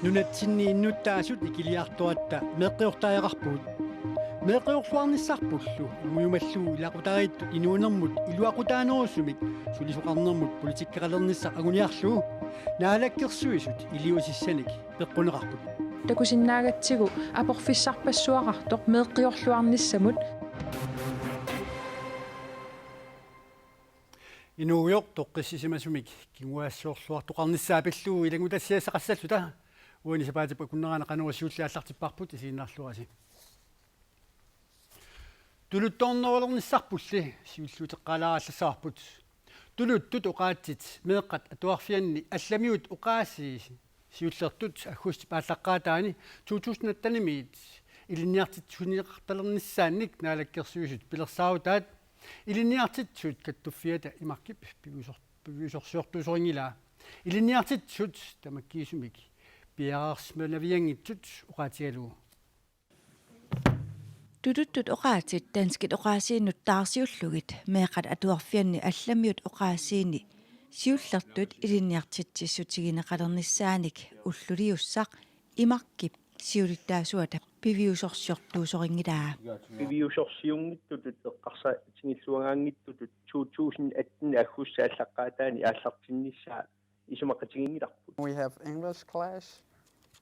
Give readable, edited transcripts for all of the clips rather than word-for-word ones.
Nunatsinni innuttaasut ikiliartuatta meeqqiortaajaqarpuut meeqqiorluarnissarpullu muyumalluu ilaqutariittut inuunermut iluaqutaanerussumik sulisuqarnermut politikkeqalernissa aguniarluu naalakkersuisut iliusissanik peqqunеqarput takusinnaagatsigu aporfissarpassuaqartoq meeqqiorluarnissamut inuuyoq toqqissisimasumik kinguassoorluartoqarnissaa pilluu ilangutassiassaqassalluta uani sapaatippa kunnerana qanerussuulliallartipparput isiinnaarluasi tuluttornerulernissarpulli siulluuteqqalaarallsaarput tuluttut uqaatsit meeqqat atuarfianni allamiut uqaasii siullertut aggusti paallaqqaataani 2000-tanimiit ilinniartit suniqartalernissaannik naalakkersuisut pilersaavutaat ilinniartitsut kattuffiata imarkip piviusorsiortuusoringilaa ilinniartitsut tamakkiisumik piaraarsmanaviangitsut uqaatigaluu Tututtut oqaatit tanskit oqaasiinnut taarsiullugit meeqat atuarfianni allamiut oqaasiini siullertut ilinniartitsissutigineqalernisaanik ulluliussaq imarkip siulittaasuata piviusorsiortuusoringilaa piviusorsiungittutut eqqarsa tingilluangaangittutut 2018 aggusti allaqqaataani aallartinnissaa isumaqatigingilarput. We have English class.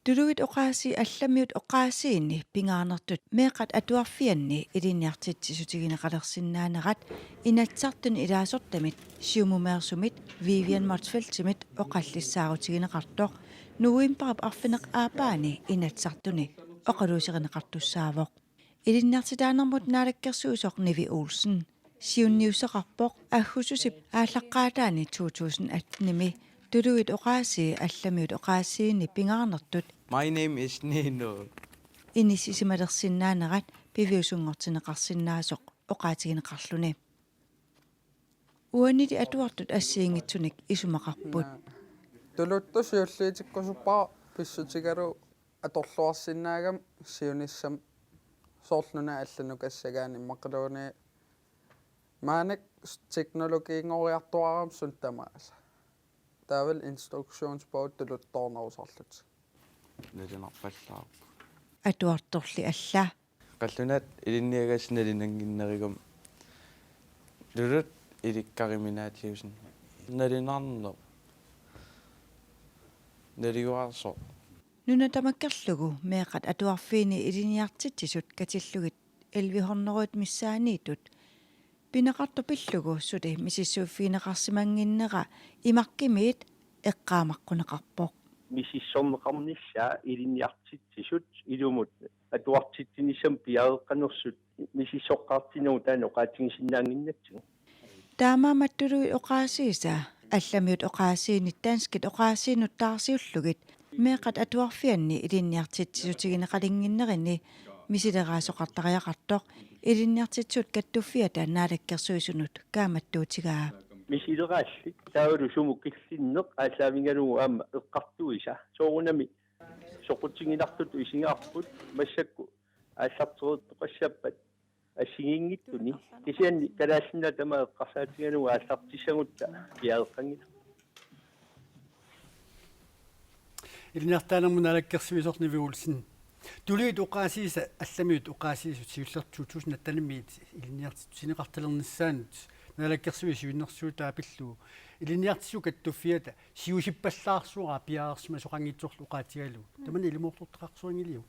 Tuluit oqaasi allamiut oqaasiini pingaarnertut meeqat atuarfianni ilinniartitsissutigineqalersinnaanerat inatsartun ilaasortamit siumumeersumit Vivian Motsfeldtimit oqallissaaruutigineqartoq nuuimparap arfineq aapaani inatsartuni oqaluusiqeneqartussaavoq ilinniartitaanermut naalakkersuusoq Nivi Olsen siunniusseqarpoq aggususip ааllaqqаатаани 2018-ними tuluit oqaasi allamiut oqaasiini pingaarnertut My name is Nino. inissisimalersinnaanerat piviusungortineqarsinnaasoq oqaatigineqarluni uaniti atuartut assiingitsunik isumaqarput Tuluttusiulliitikkusuppaa pissutigalu atorluarsinnaagam siunissam soorluna allanukasagaani maqaluuni maanik teknologiingoriartuaram suntamaasa taavel instructionsbog tuluttornerusarlut nalinarpallaarpu atuartorli alla qallunat ilinniagasinnalinanginnerigum lulut ilikkariminaatliusin nalinarner naliguarso nuna tamakkerlugu meeqat atuarfiini iliniartitsisut katillugit elvihorneruut missaaniitut pineqartupillugu suti misissuuffiineqarsimanginnera imarkimiit eqqaamaqquneqarpoq misissorneqarnissaa ilinniartitsisut ilumut atuartitsinissam piareqqanersut misissoqqaartinuu taana oqaatigisinnaanginnatsigu taamaamattului oqaasiisa allamiut oqaasiini taanskit oqaasiinut taarsiullugit meeqat atuarfianni ilinniartitsisutigineqalinginnerini misileraasuqartariaqartoq ilinniartitsut kattuffiata naalakkersuisunut kaamattuutigaa misileraassi taavalu sumukillinneq ааllaавингалугу аама эққартуиса соорунами соқутсигинартут исингаарпут массакку ааллартереэттоқассаппат ассигингиттуни кисианни калааллина тама эққарсаатигалугу ааллартиссагутта пиаеққангила илниартаанерму налаккерсуисорниви Олсен тулиит уқаасииса алламиут уқаасиисут сиуллерту 2000-танимиит илниартит синеқарталернissaанут налаккерсуисуиннэрсуутаа пиллуу илниартису каттуффиата сиусиппаллаарсуара пиаарсма соқангитсорлу уқаатигалу тамани илимуортортеқарсуангилиу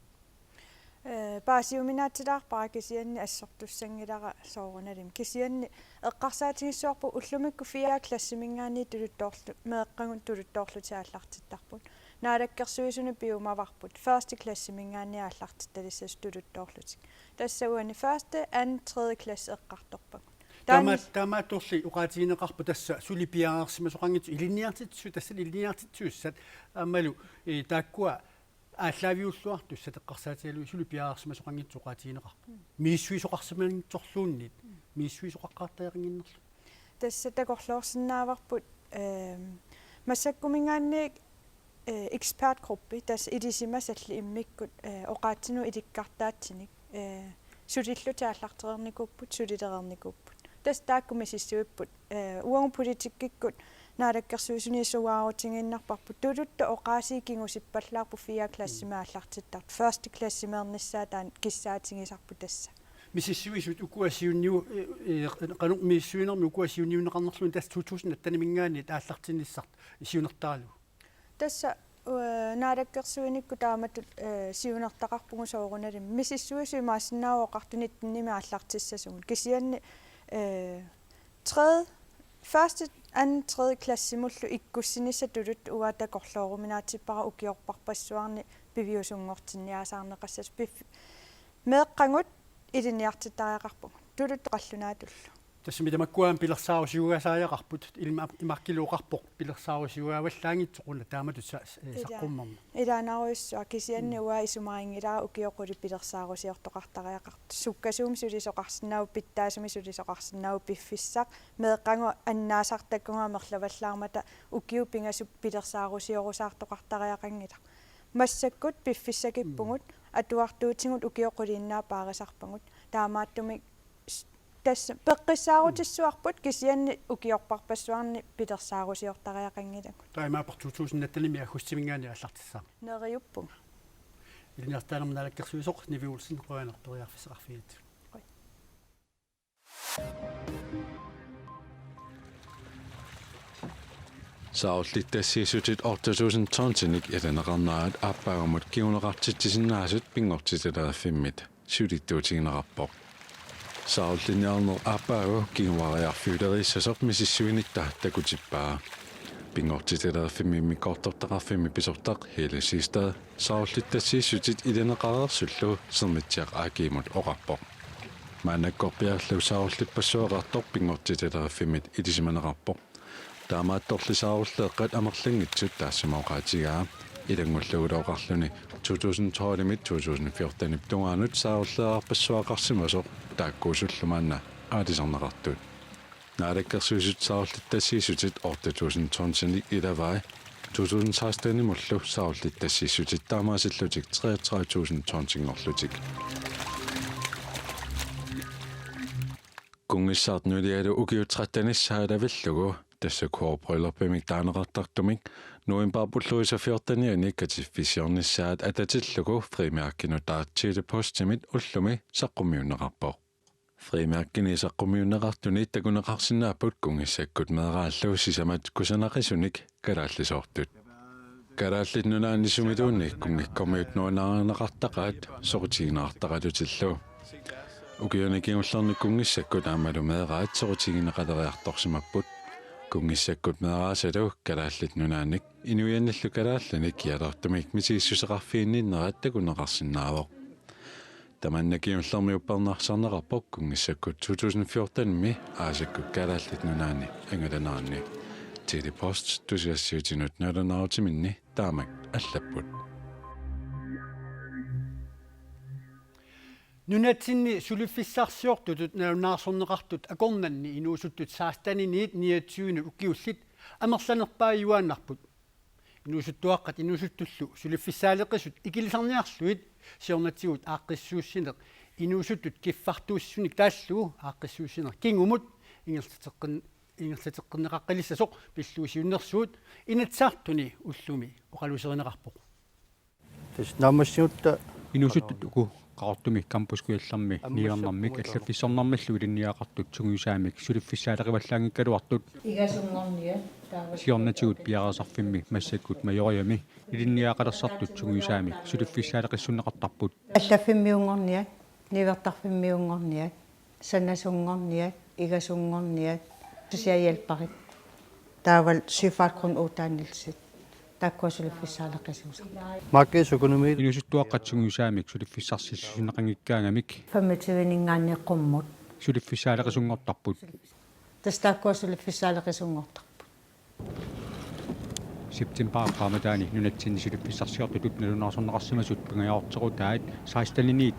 паасиуминаатилаарпара кисианни ассортуссангилара сооруналим кисианни эққарсаатигиссуарпу уллумикку фиаа классимингаани тулуттоорлу меэққагун тулуттоорлутиааллартиттарпут наалаккерсуисуни пиумаварпут ферст классимингаани ааллартитталиссас тулуттоорлутик тассауани ферст ан тредje класс эққарторпагу тамаатторли уqaatiginеқарпу тасса сулипиаарсима соқангитсу илинниартитсу тасса илинниартитсууссат аамалу тааккуа ааллаавиуллуарту сатеққарсаатигалу сулипиаарсима соқангитсу уqaatiginеқарпу мииссуисоқарсиманингторлууннит мииссуисоқаққартаярнгиннерлу тасса такорлуорсинааварпут массаккумингаанник экспертгруппи тас идисимасалли иммиккут оqaатину иликкартаатсиник сулиллутиаллартерерникуппут сулилерерникуппут тас тааккуми сиссуиппут уангу политиккиккут наалаккерсуисуниссуаарутингиннарпарпут тулутта оqaасикингусиппаллаарпу фиа классимааллартиттарт first классимернissaатаан киссаатингисарпу тасса миссисуисут укуасиунниу канук миссуинерми укуасиунниунеқарнерлуни тас 2000 аттанимингаани тааллартинниссарт исиунертаалу тасса наалаккерсуиникку тааматут сиунертақарпугу соорунали миссисуисуи maassinaavoqartunit nimaallartissasugul кисианни første anden tredje klassimullu ikkussinissa tulut uatakorlooruminaatipara ukiorparpassuarni piviusungortinniasaarneqassas meeqqangut iliniartitariaqarpu tulut qallunaatullu тассами тамаккуаан пилерсаарусиугасааяқарпут имаркилууқарпоқ пилерсаарусиугааваллаангитсоқуна тааматут саққуммарма илаанаруиссуа кисианни уа исумарингилаа укиоқули пилерсаарусиортоқартариақарт суккасуум сулисоқарсинау питтаасуми сулисоқарсинау пиффиссақ меэққангу аннаасартаккунгаамерлаваллаармата укиу пингасуп пилерсаарусиорусаартоқартариақангила массаккут пиффиссакиппугут атуартуутингут укиоқулииннаа паарисарпагут таамааттуми тасса пеққиссаарутиссуарпут кисианни укиорпарпассуарни пилерсаарусиортариақангилаку таимаапар 2000 аггустимингаани аллартиссаа нериуппунга илниартаанерма налаккерсуисоқ нивиулсин қуянерториарфисеқарфигит Saullittassiissutit 2012 eteneqarnaat aappaagamut kiuneqartittisinnaasut pingortitelaaffimmit sulittuutiginerarpoq Saullinniarner aappaagu kiguariarfiuleriissasoq misissuinitta takutippaa pingortitelaaffimmimmi kortortaqarfimmi pisortaq helisiista Saullittassiissutit ileneqarersullu sermitsiaq aakiimut oqarpoq maanakkorpiarlu Saullipassuaqartor pingortitelaaffimmit ilisimaneqarpoq таамаатторлисааруллеэккат амерлангитсут таассамаоqaатигаа илангуллугулооqarluni 2012-мит 2014-нип тунгаанут сааруллеаарпассуақарсимасо тааккуусуллумаанна аатисарнеқартут наалаккерсуисут сааруллиттассиисутит 2012-ник илавай 2016-ни муллу сааруллиттассиисутит таамаасиллутик 33000 кунгиссаартнулиалу укиутраттаниссаалавиллугу тассакуорприлерпимик таанеқартартумик нуимпаапуллуисафиортаниани катиффисиорнissaат ататиллугу фримиаркинутаатсииле постимит уллуми саққумиуннеқарпоқ фримиаркини саққумиуннеқартуни такунеқарсинааппут кунгиссаккут меэрааллу сисамат кусанақисуник калааллисоортут калааллиннунааннисумилуунни кунгиккормиут нуанаарнеқартақаат соқутигинеқартақалутиллу укионикиуллерни кунгиссаккут аамалу меэраат соқутигинеқалериарторсимаппут кунгиссаккут меэраасалу калааллит нунааник инуианниллу калаалланик киалертумик мисииссусеқарфиинниннерат такунеқарсинаавоқ таманнакиуллермиуппарнаарсарнеқарпоқ кунгиссаккут 2014-ми аасаккут калааллит нунаани ангаланаанни телепост тусиассиутинут налунаутиминни таамак аллаппут нунатсинни сулиффиссаарсиортутут наунаарсорнеқартут акорнанни инуусуттут саастаниниит 29 уккиуллит амерланерпааюааннарпут инуусуттуаққат инуусуттуллу сулиффиссаалеқисут икилисарниарлуит сиорнатсигут ааққиссууссинеқ инуусуттут киффартууссуник тааллуу ааққиссууссинеқ кингумут ингерлатеққинеқаққилиссасоқ пиллуусиуннерсуут инатсаартуни уллуми оқалусеринеқарпоқ тас намассиутта инуусуттут уку qaartumi кампускуялларми ниернармик аллаффиссорнармаллу илинниақартут сугуисаамик сулиффиссаалеқиваллаангиккалуартут игасунгорния сиорнатигут пиарасарфимми массаккут майориами илинниақалерсартут сугуисаамик сулиффиссаалеқиссунеқартарпут аллаффиммиунгорния нивертарфиммиунгорния санасунгорния игасунгорния сусиаялпарит таавал сифаакрун утааннилсит таккуасулиффиссаалеқисуса маккисукунуми инусуттуаққатсугуисаамик сулиффиссарсиллунеқангиккаангамик фаммитивинингааниққуммут сулиффиссаалеқисунгортарпут тастааккуасулиффиссаалеқисунгортарпут септембар пааматаани нунатсинни сулиффиссарсиортутут налунаарсорнеқарсимасут пингаяортеқутаат саисталиниит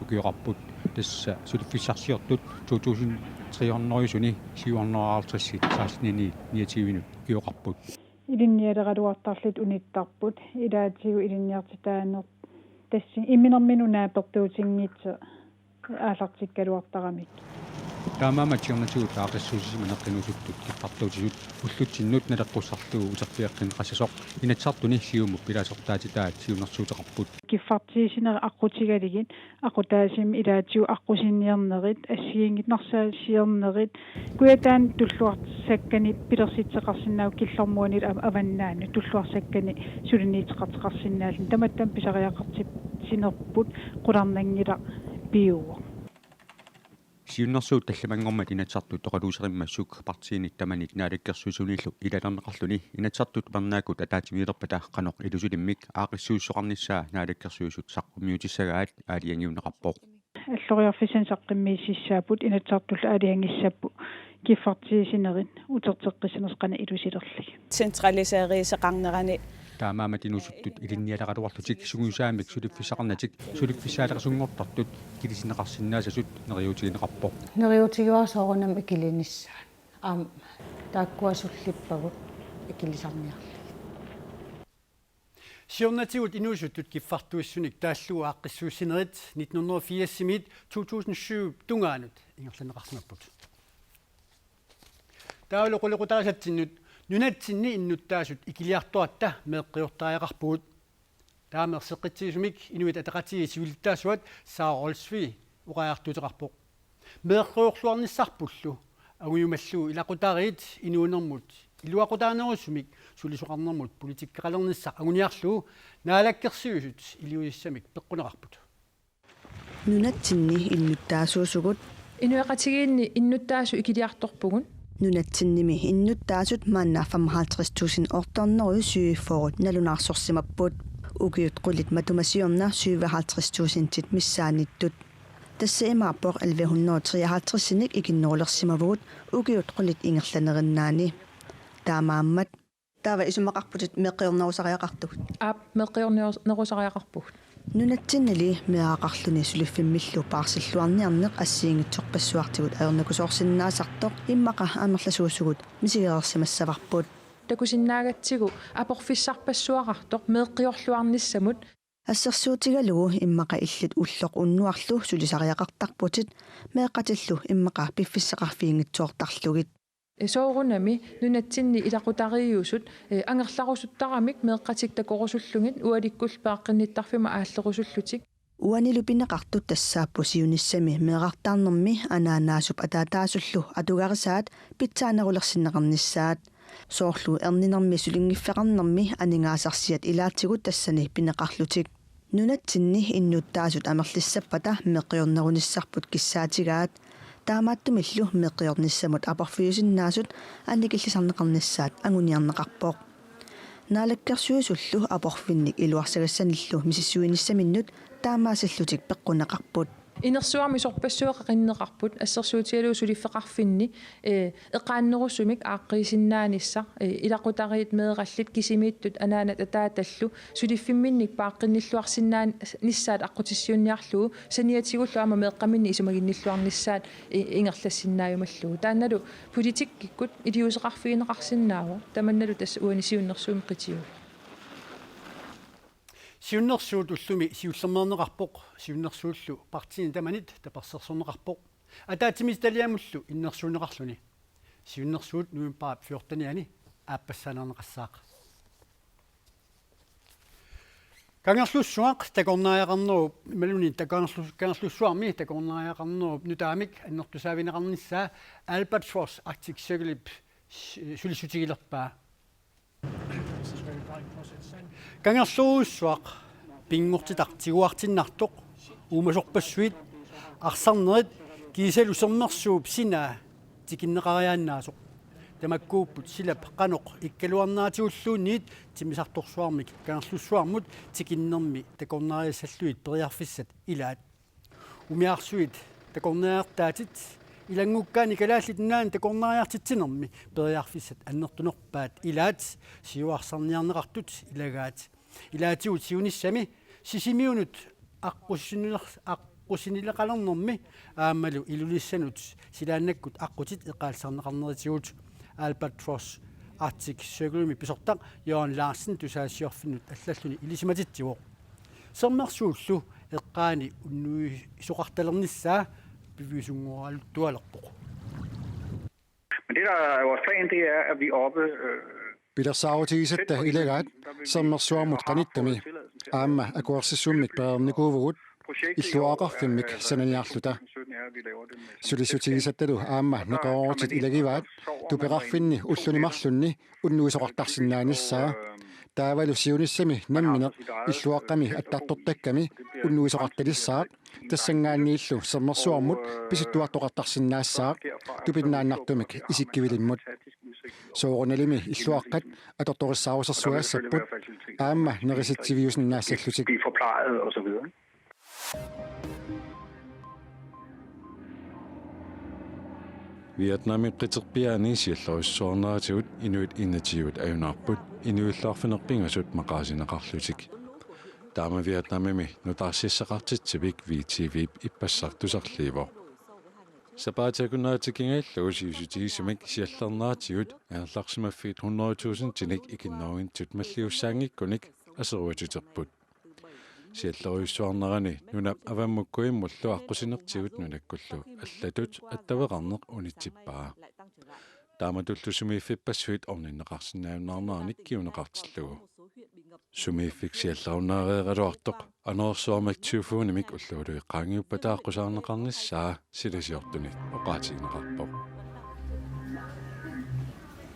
укиоқарпут тасса сулиффиссарсиортут 2300-юсуни 750 саастнини 29 укиоқарпут илинниалераluartarlut unittарпут илаатигу илинниартитаанер тасси имминермину наапертуутингитса аалартиккалуартарамик таамаама тиорнатигут аақиссуусисима неққинусуттут киппартуутисут уллутсиннут налеққуссарлуу утерпиаққин қассасоқ инатсартуни сиуму пилаасортаатитаат сиунерсуутеқарпут киффартиисинери аққутигалигит ақутаасим илаатиу аққусинниернерит ассигингитнарсаасиернерит куятаан туллуартсаккани пилерситсеқарсиннаау киллормуанит аваннаана туллуарсаккани сулиниитеқартеқарсиннаалин таматтам писариақартип синерпут қуларнангила пиуа сиуннэрсуут талламангормат инатсартут тоқалуусериммассук партиинит таманит наалаккерсуусуниллу илалернеқарлуни инатсартут парнаакут атаатимиилерпата қаноқ илусулиммик аақиссуussоқарниссаа наалаккерсуусут саққумиутиссагаат аалиангиунеқарпоқ аллориарфиссан саққиммииссаапут инатсартулла аалиангиссаппу киффартиисинерит утертеққисинерсқана илусилерлик централисеерисеқарнерани таамаама тинусуттут илинниалеқалуарлутик сугуусаамик сулиффисақарнатик сулиффисаалеқасунгортартут килисинеқарсинаасасут нериутигинеқарпоқ нериутигуасоорунам икилиниссаа тааккуасуллиппагут икилисарниарли сиорнатигут инуусуттут киффартуиссуник тааллуа ааққиссуусинерит 1980-мит 2007 тунгаанут ингерланеқарсимаппут таалоқулеқутаасатсиннут нунатсинни иннуттаасут икилиартуатта меэққиортариақарпугут таамерсеққитсиисумик инуит атақатиги сивилиттаасуат сааролсви уқаартутеқарпоқ меэққиорлуарниссарпуллу агуйумаллуу илақутариит инуунермут илуақутаанерусумик сулисоқарнермут политиккақалерниссақ агуниарлуу наалаккерсиусут илиуиссамик пеққунеқарпут нунатсинни иннуттаасуусугут инуақатигиинни иннуттаасу икилиарторпугун нунатсинними иннуттаасут маанна 55.000 орторнеру сюиффорут налунаарсорсимаппут угиут qullit матумасиорна 57.000 тит миссааниттут тассаимааппор 1153-синик икиннерулерсимавгут угиут qullit ингерланериннаани таамааммат таава исумақарпутит меққиорнерусариақартугут меққиорнерусариақарпугут нунатсиннали меаақарлуни сулиффиммиллу паарсиллуарниарнеқ ассиингитсорпассуартигут аернакусоорсиннаасартоқ иммақа аамерласуусугут мисигеерсимассаварпут такусиннаагатсигу апорфиссарпассуақартоқ меэққиорлуарниссамут ассерсуутигалугу иммақа иллит уллоқ уннуарлу сулисариақартарпутит меэққатиллу иммақа пиффиссақарфиингитсуортарлугит соорунами нунатсинни илақутариусут ангерларусуттарамик меэққатик такорусуллугит уаликкул пааққинниттарфима ааллерусуллутик уанилу пинеқартут тассааппу сиуниссами меэқартаарнерми анаанаасуп атаатаасуллу атугарисаат питсаанерулерсиннеқарниссаат соорлу эрнинерми сулингиффеқарнерми анингаасарсиат илаатсигут тассани пинеқарлутик нунатсинни иннуттаасут амерлиссаппата меққиорнеруниссарпут киссаатигаат таамааттумиллу меққиорниссамут апорфиусиннаасут анникиллисарнеқарниссаат агуниарнеқарпоқ наалаккерсуусуллу апорфинник илуарсагассаниллу мисиссуиниссаминнут таамаасиллутик пеққунеқарпут инерсуарми сорпассуақақиннеқарпут ассерсуутиалуу сулиффеқарфинни эқааннерусумик ааққисиннаанисса илақутариит меэқаллит кисимииттут анаанат атааталлу сулиффимминник пааққинниллуарсиннаан ниссаат аққутиссиунниарлуу саниатигуллу ама меэққаминни исумагинниллуарниссаат ингерлассиннааюмаллуу тааналу политиккиккут илиусеқарфигинеқарсинаава таманналу тасса уанисиуннерсуум қитиу сиуннерсуут уллуми сиуллермернеқарпоқ сиуннерсууллу партиин таманит таперсерсорнеқарпоқ атаатимис талиамуллу иннерсуунеқарлуни сиуннерсуут нуимпаап 14-ани ааппассаанернеқассаақ кангерлуссуақ такорнааяқарнеру малуни кангерлуссуарми такорнааяқарнеру нутаамик аннертусаавинеқарниссаа Albatross Arctic Circle сулисутигилерпаа кангерлуусsuaq пингортитартигуартиннартоқ уумасорпассуит арсарнерит кисалусермерсууп сина тикиннеқариааннаасоқ тамаккууппут силап қаноқ иккалуарнаатигуллуунниит тимисарторсуармик кангерлуссуармут тикиннерми такорнариассаллуит периарфиссат илаат умиарсуит такорнариартаатит илангуккаани калааллитнаан такорнариартитсинерми периарфиссат аннертунерпаат илаат сиуарсарниарнеқартут илагаат илаатигут сиуниссами сисимиунут аққусинилеқалернерми аамалу илулиссанут силааннаккут аққутит эқаалсарнеқарнеритигут Albatross Arctic Circle писортақ Johan Larsen тусаассиорфиннут аллаллуни илисиматитсигоо сермерсууллу эққаани уннуи исоқарталерниссаа pivisunguaraluttualerpoq. Men det, der er vores plan, det er, at vi oppe... Pilersaautigisatta ilegaat sammersuarmut qanittami aamma akuarsissummik peernikuuvugut illuaqarfimmik sananiarluta sulisutigisattalu aamma neqorortit ilagivaat tupeqarfinni ullunimarlunni unnuisoqartarsinnaanissaa taavalu siunissami nammineq illuaqqami attartortakkami unnuisoqartalissaaq tassangaanniillu sammersuarmut pisuttuartoqartarsinnaassaaq tupinnaannartumik isikkibilimmut soorunalimi illuaqqat atortorissaarusersuaassaput aamma nerisitsiviyusninnaassаллутик blive forplejet og så videre. Vietnamin qiterpiaani siallorissuarnaatigut inuit innatigut ajunarput inuillarfinerpingasut maqaasineqarlutik taama Vietnamimi nutaarsiissaqartitsivik VTV ippassartusarliivo Sapaatakunnaatikingaallausiusutigisumik siallernaatigut aerlarsimaffit 100,000 tinik ikinnoruintut malliussaangikkunik aseruatuterput sialleruissuarnerani nunap avammukkuimmullu aqqusinertigut nunakkullu allatut attaveqarneq unitippaa taamatullusumiiffipassuit orninneqarsinnaunnaarnaanik kiuneqartillugu sumiiffik siallarunaareeqaluartoq anersuarmak tuufuunimik ulluulu iqqaangiuppataaqqusaarneqarnissaa silasiortuni oqaatigineqarpoq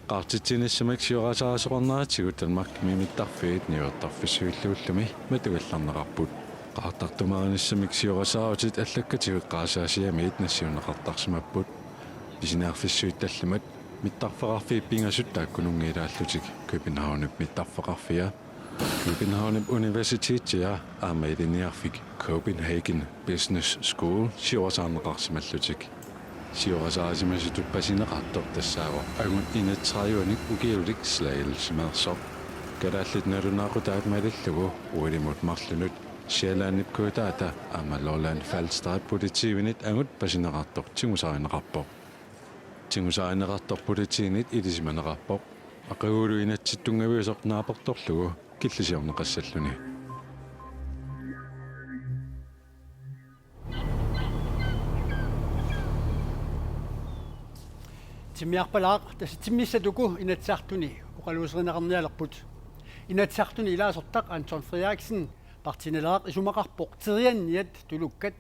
qaartitsinissumik siorasaasoqornaatigut Danmark mimittarfiit niuertarfissuilluullumi matugallarneqarput qaartartumarinissumik siorasaarutit allakkatigut qaasaasiamiit nassiuneqartarsimapput pisinaarfissuitallumat mittarfaqarfiippiingasut taakkunungiilaallutik Københavnup mittarfaqarfia Københavnup Universitetia aamailiniarfik Copenhagen Business School siorasaaneqarsimallutik siorasaasimasutu pasineqartor tassaavo agun inatrajuanik ukiulik slagelsmerso kadaallit nalunaaqutaat malillugu uilimut marlunut Sjællandip kuutaata aama Lolland Falster politiivinit angut pasineqartor tingusaarineqarpoq tingusaarineqartorpulitiinit ilisimaneqarpoq aqaguulu inatsittungaviusornaaportorlugu killisiorneqassalluni Timiarpalaaq tassitimissatuku inatsartuni oqaluuserineqarnialerput inatsartuni ilaasortaq Anton Frederiksen partinelaaq isumaqarpoq terianniat tulukkat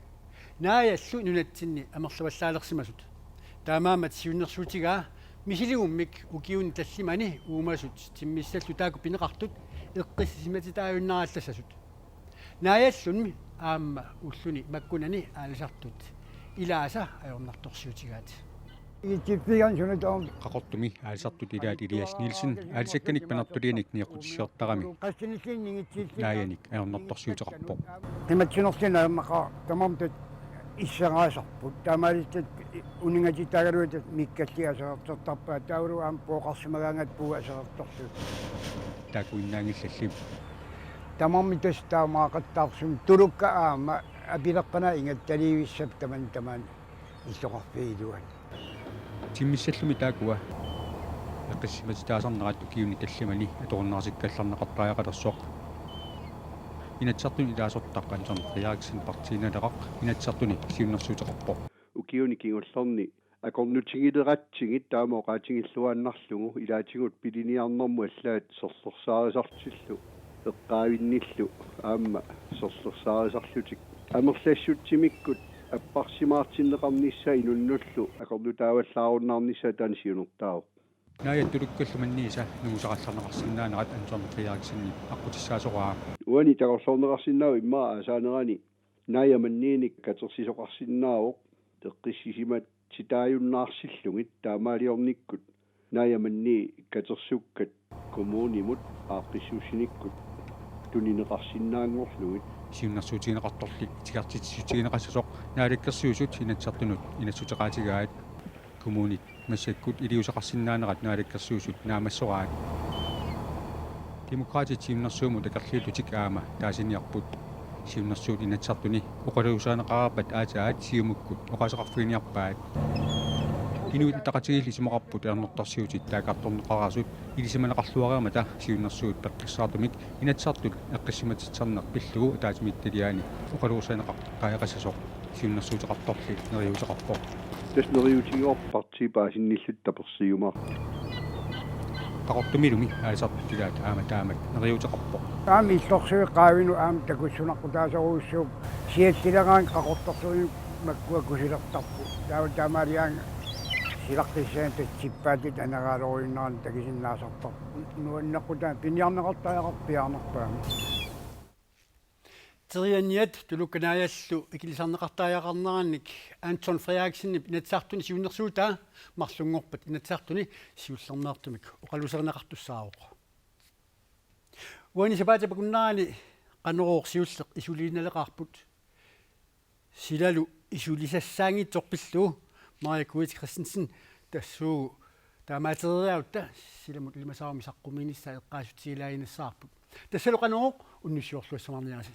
naajallu nunatsinni amerluallaalersimasut taamaamat siunnersuutigaa misiliummik ukiuni tallimani uumasut timmissallu taaku pineqartut eqqissisimatitaajunneraallasasut naajallunmi aamma ulluni makkunani aalisartut ilaasa ajornartorsiutigaat qaqortumi aalisartut ilaat Elias Nielsen aalisakkanik panartulianik niaqutissiortarami naayanik ajornartorsiuteqarpoq qimatinersinaamaq tamamtut isseraasarput taamaalittat uningatitagaluitat mikkalliaserartortarpaa taulu aam pooqarsimagaangat puu aserartorsuut taakuinnaangillallim tamammitas taamaaqattaarsum tulukka aama apileqqana ingattaliivissap taman illoqarfiiluan timmisallumi taakua eqqissimatitaasarnerat ukiuni tallimani atorunnaarsikkallarneqartaajaqalersoq inatsartuni ilaasortaq Anton Frederiksen partiinaleqaq inatsartuni siunnersuuteqarpoq ukiuni kingullerni akornutingileratsigit taamooqaatingilluaannarlugu ilaatingut piliniarnermu allaat sorsorsaarisortillu eqqaavinnillu aamma sorsorsaarisorlutik amerlassutimikkut аппарсимаартиннеқарнisса инуннуллу акорнутааваллааруннаарнisса таансиунертаав нааяттулуккаллуманнииса нугусақалларнеқарсиннаанерат Anton Frederiksenни аққутиссаасораа уани тақорсорнеқарсиннаав иммаа асаанерани нааяманнииник катерсисоқарсиннаавоқ теққиссисимат ситааюннаарсиллугит таамаалиорниккут нааяманни катерсуккат коммунимут ааққиссуусиниккут тунинеқарсиннаангорлугит siunnersuutigineqartorlik tigartitsutigineqassasuq naalikkersiusut inatsartunut inatsutеqaatigaat kommunit massakkut iliusaqarsinnaanerat naalikkersiusut naamassoraat demokraatit siunnersuumu takerliilutik aama taasiniarput siunnersuut inatsartuni oqaluusaaneqarpat aataat siumukkut oqasaqarfiiniarpaat inuit taqatigilli sumaqarput ernertorsiutit taakartorneqaraasut ilisimaneqarluariamata siunnersuut peqqissaatumik inatsartut eqqissimatitsarneq pillugu ataatimittaliaani oqaluusaaneqaqqaajaqassasoq сиуннэрсуутеқарторли нериутеқарпо таснериутигиорпартипаа синниллутта персиумаа тақортумилуми аасартилаат таамак нериутеқарпо аами иллорсуи qaavinu аам такуссунаққутаасоруussууп сиаттилераан қақортарсуи маккуа кусилертарпу таамаалиаан силаққиссаан татсиппаатит анагаалоруиннеран такисиннаасартар нуаннаққутаа пиниарнеқартаақарпиарнерпаами Terianiat tulukkanaajallu ikilisarneqartaajaaqarnerannik Anton Frederiksen inatsartuni siunnersuutaa marlungorpat inatsartuni siullerneertumik oqalusernaqartussaaruq. Uani sapaatapakunnaani qaneruuq siulleq isuliinaleqarput silalu isulisassaangitsorpillu Maria Kuit Christensen tassuu taamaateriautta silamut ilmasaarmi saqquminiissa eqqaasutiilaainassаарput tassalu qaneruuq unnussiorluassamarniaasi.